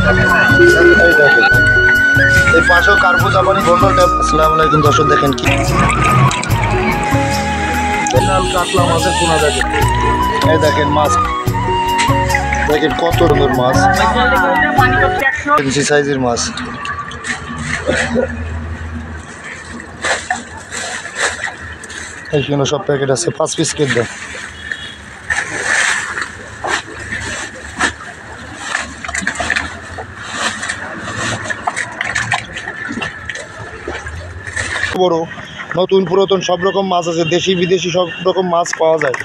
এই দেখেন এই পাশেও কার্পু জাপানি গোল্ডেন ট্যাপ। আসসালামু আলাইকুম দর্শক, দেখেন কি কাতলা মাছের পোনা দেখেন। এই দেখেন মাছ, দেখেন কত সুন্দর মাছ, ইঞ্চি সাইজের মাছ। এইখানে সব প্যাকেট আছে, 5 পিস কেট দেন। বড় নতুন পুরাতন সব রকম মাছ আছে, দেশি বিদেশি সব রকম মাছ পাওয়া যায়।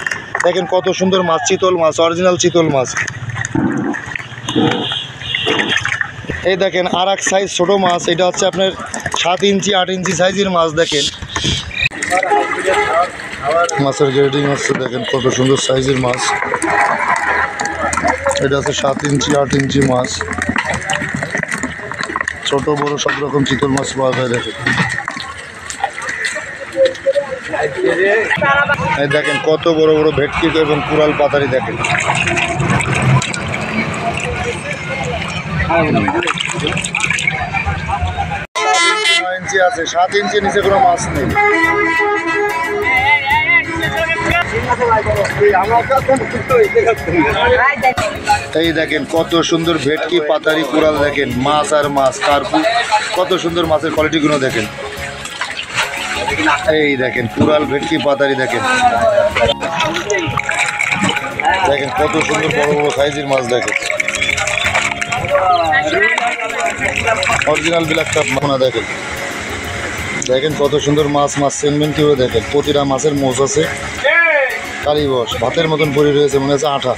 দেখেন কত সুন্দর মাছ, চিতল মাছ, অরিজিনাল চিতল মাছ। এই দেখেন আর এক সাইজ ছোট মাছ, এটা হচ্ছে আপনার 7 ইঞ্চি 8 ইঞ্চি সাইজের মাছ। দেখেন মাছের গ্রেডিং হচ্ছে, দেখেন কত সুন্দর সাইজের মাছ। এটা হচ্ছে 7 ইঞ্চি 8 ইঞ্চি মাছ, ছোট বড় সব রকম চিতল মাছ পাওয়া যায়। দেখেন এই দেখেন কত বড় বড় ভেটকি এবং কুরাল পাতারি। দেখেন ইঞ্চি আছে, 7 ইঞ্চি নিচে কোনো মাছ নেই। এই দেখেন কত সুন্দর ভেটকি পাতারি কুরাল। দেখেন মাছ আর মাছ, কার্পু, কত সুন্দর মাছের কোয়ালিটিগুলো দেখেন। এই দেখেন কুরাল ভেটকি পাতারি। দেখেন দেখেন কত সুন্দর বড় বড় সাইজের মাছ। দেখেন অরিজিনাল ব্ল্যাক কাপ পোনা। দেখেন দেখেন কত সুন্দর মাছ, মাছ সেনমেন্ট করে। দেখেন প্রতিটা মাছের মোষ আছে, কালীবস ভাতের মতন পরি রয়েছে, মনে হচ্ছে আঠা।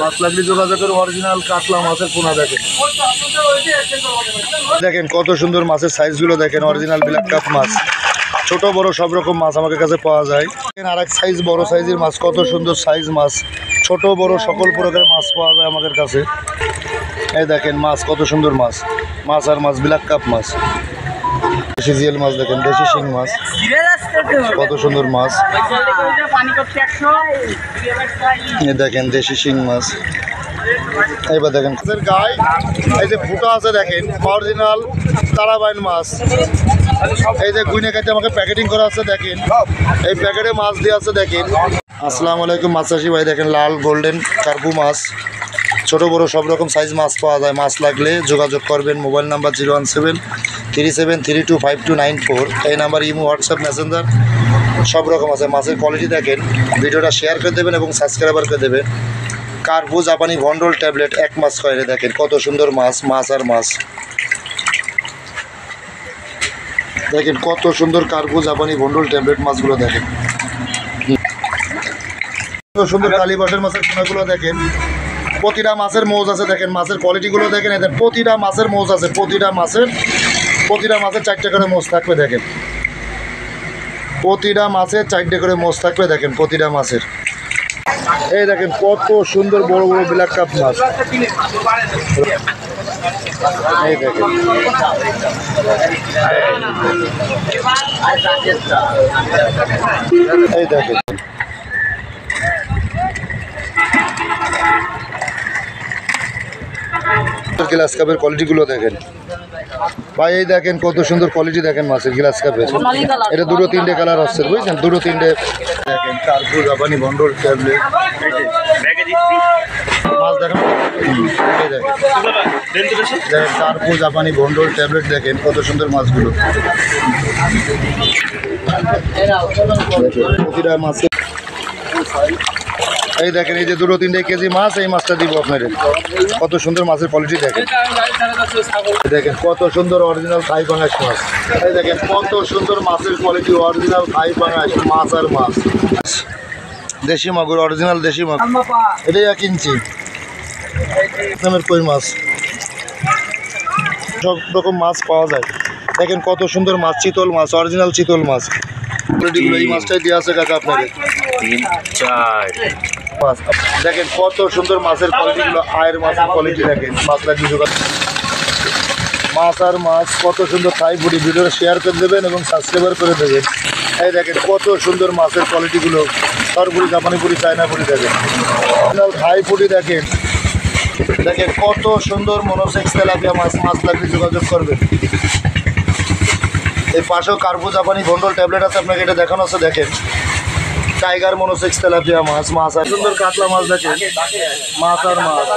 মাছ লাগলে যোগাযোগ করে, অরিজিনাল কাতলা মাছের পোনা। দেখেন দেখেন কত সুন্দর মাছের সাইজগুলো। দেখেন অরিজিনাল ব্ল্যাক কাপ মাছ, ছোট বড় সব রকম মাছ আমাদের কাছে পাওয়া যায়। আর এক সাইজ বড় সাইজের মাছ, কত সুন্দর সাইজ মাছ, ছোট বড় সকল প্রকারের মাছ পাওয়া যায় আমাদের কাছে। এই দেখেন মাছ, কত সুন্দর মাছ, মাছ আর মাছ, ব্ল্যাক কাপ মাছ, দেশি জিয়েল মাছ। দেখেন দেশি শিং মাছ, কত সুন্দর মাছ। এই দেখেন দেশি শিং মাছ। এইবার দেখেন মাছের গায়ে এই যে ফুটা আছে, দেখেন অরিজিনাল তারাবাইন মাছ। এই যে গুইনে কাটে আমাকে প্যাকেটিং করা আছে, দেখেন এই প্যাকেটে মাছ দিয়ে আছে। দেখেন আসসালামু আলাইকুম মাছ চাষি ভাই, দেখেন লাল গোল্ডেন কার্পু মাছ, ছোট বড় সব রকম সাইজ মাছ পাওয়া যায়। মাছ লাগলে যোগাযোগ করবেন, মোবাইল নাম্বার 01737325294। এই নাম্বার ইমো, হোয়াটসঅ্যাপ, মেসেঞ্জার সব রকম আছে। মাছের কোয়ালিটি দেখেন, ভিডিওটা শেয়ার করে দেবেন এবং সাবস্ক্রাইবার করে দেবেন। কার্পু জাপানি ভন্ডল ট্যাবলেট 1 মাস করে। দেখেন কত সুন্দর মাছ, মাছ আর মাছ। দেখেন কত সুন্দর কার্পু জাপানি ভন্ডল ট্যাবলেট মাছগুলো। দেখেন কত সুন্দর কালীবাসের মাছের পোনাগুলো। দেখেন প্রতিটা মাছের মোজ আছে। দেখেন মাছের কোয়ালিটিগুলো দেখেন, এদের প্রতিটা মাছের মোজ আছে, প্রতিটা মাছের 4টা করে মোজ থাকবে। দেখেন প্রতিটা মাছের 4টে করে মোজ থাকবে। দেখেন প্রতিটা মাছের। এই দেখেন কত সুন্দর বড় বড় ব্ল্যাক কাপ মাছ। এই দেখেন এই দেখেন গ্লাস কাপের কোয়ালিটিগুলো দেখেন ভাই। এই দেখেন কত সুন্দর কোয়ালিটি। দেখেন মাছের গ্লাস কাপের, এটা 2-3টে কালার আসছে, বুঝছেন, 2-3টে। দেখেন কার্পু জাপানি ভন্ডল ট্যাবলেট মাছ। দেখেন দেখেন কার্পু জাপানি ভন্ডল ট্যাবলেট। দেখেন কত সুন্দর মাছগুলো। প্রতিটা মাছে এই দেখেন এই যে 2-3 কেজি মাছ, এই মাছটা দিব আপনাদের। কত সুন্দর মাছের কোয়ালিটি। দেখেন দেখেন কত সুন্দর অরিজিনাল থাই পাঙাশ মাছ। এই দেখেন কত সুন্দর মাছের কোয়ালিটি, অরিজিনাল থাই পাঙাশ মাছ আর মাছ। দেশি মাগুর, অরিজিনাল দেশি মাগুর, এটাই 1 ইঞ্চি নামের কই মাছ। সব রকম মাছ পাওয়া যায়। দেখেন কত সুন্দর মাছ, চিতল মাছ, অরিজিনাল চিতল মাছ। কোয়ালিটিগুলো এই মাছটাই দিয়ে আছে কাকা আপনাদের। 3-4 মাছ দেখেন কত সুন্দর মাছের কোয়ালিটিগুলো, আয়ের মাছের কোয়ালিটি। দেখেন মাছ লাগবে যোগাযোগ। মাছ আর মাছ কত সুন্দর থাই ফুটি। ভিডিওটা শেয়ার করে দেবেন এবং সাবস্ক্রাইবার করে দেবেন। এই দেখেন কত সুন্দর মাছের কোয়ালিটিগুলো, সরপুরি, জাপানি পুরি, চায়না পুরি। দেখেন থাই ফুটি। দেখেন দেখেন কত সুন্দর মনোসেক্স তেলাপিয়া মাছ, মাছ লাগলে যোগাযোগ করবেন। এই পাশেও কার্পু জাপানি ভন্ডল ট্যাবলেট আছে, আপনাকে এটা দেখানো আছে। দেখেন টাইগার মনোসেক্স তেলাপিয়া মাছ, মাছ আর সুন্দর কাতলা মাছ। দেখেন মাছ আর মাছ,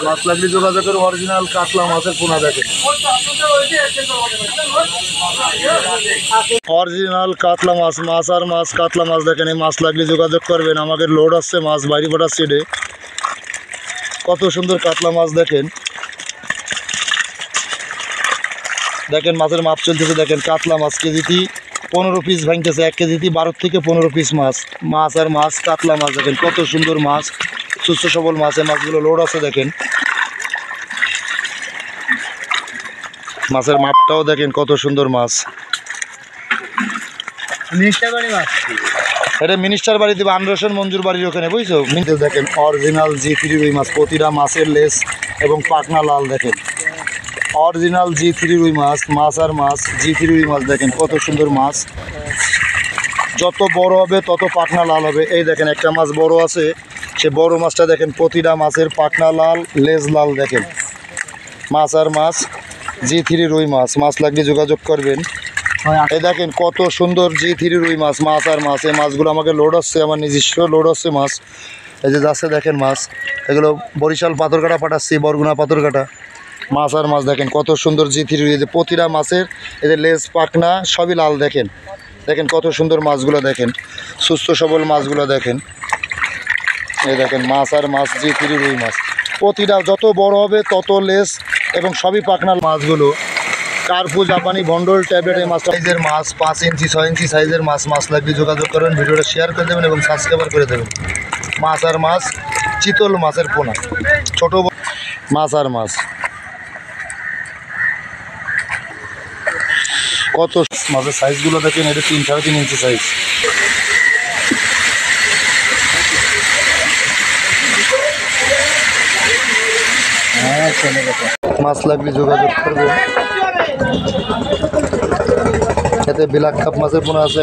মাছ লাগলে যোগাযোগের অরিজিনাল কাতলা মাছের পোনা। দেখেন অরিজিনাল কাতলা মাছ, মাছ আর মাছ, কাতলা মাছ। দেখেন এই মাছ লাগলে যোগাযোগ করবেন। আমাদের লোড আসছে মাছ বাইরে পাঠাচ্ছে। এডে কত সুন্দর কাতলা মাছ। দেখেন দেখেন মাছের মাপ চলতেছে। দেখেন কাতলা মাছ কেজিতে 15 পিস ভাঙতেছে, 1 কেজিতে 12 থেকে 15 পিস মাছ। মাছ আর মাছ, কাতলা মাছ। দেখেন কত সুন্দর মাছ, সুস্থ সবল মাছ। এই মাছগুলো লোড আছে। দেখেন মাছের মাপটাও দেখেন কত সুন্দর মাছ। এটা মিনিস্টার বাড়ি দেবে আন্দ্রসেন মঞ্জুর বাড়ির ওখানে, বুঝছো? দেখেন অরিজিনাল G3 রুই মাছ, প্রতিটা মাছের লেস এবং পাখনা লাল। দেখেন অরিজিনাল G3 রুই মাছ, মাছ আর মাছ, G3 রুই মাছ। দেখেন কত সুন্দর মাছ, যত বড় হবে তত পাখনা লাল হবে। এই দেখেন একটা মাছ বড় আছে, সে বড় মাছটা দেখেন প্রতিটা মাছের পাখনা লাল, লেজ লাল। দেখেন মাছ আর মাছ, G3 রুই মাছ, মাছ লাগলে যোগাযোগ করবেন। এই দেখেন কত সুন্দর G3 রুই মাছ, মাছ আর মাছ। এই মাছগুলো আমাকে লোড আসছে, আমার নিজস্ব লোড আসছে মাছ। এই যে যাচ্ছে দেখেন মাছ, এগুলো বরিশাল পাথরঘাটা পাঠাচ্ছি, বরগুনা পাথরঘাটা। মাছ আর মাছ দেখেন কত সুন্দর G3 রুই। প্রতিটা মাছের এদের লেজ পাখনা সবই লাল। দেখেন দেখেন কত সুন্দর মাছগুলো। দেখেন সুস্থ সবল মাছগুলো। দেখেন এই দেখেন মাছ আর মাছ, G3 রুই মাছ। প্রতিটা যত বড় হবে তত লেজ এবং সবই পাখনা মাছগুলো। কার্পু জাপানি ভন্ডল ট্যাবলেট এই মাছটা সাইজের মাছ, 5 ইঞ্চি 6 ইঞ্চি সাইজের মাছ। মাছ লাগলে যোগাযোগ করবেন, ভিডিওটা শেয়ার করে দেবেন এবং সাবস্ক্রাইব করে দেবেন। মাছ আর মাছ, চিতল মাছের পোনা, ছোট মাছ আর মাছ। কত মাছের সাইজগুলো দেখেন, এটা 3 3.5 ইঞ্চি সাইজ। মাছ লাগলে যোগাযোগ করবেন। এতে ব্ল্যাক কাপ মাছের পোনা আছে।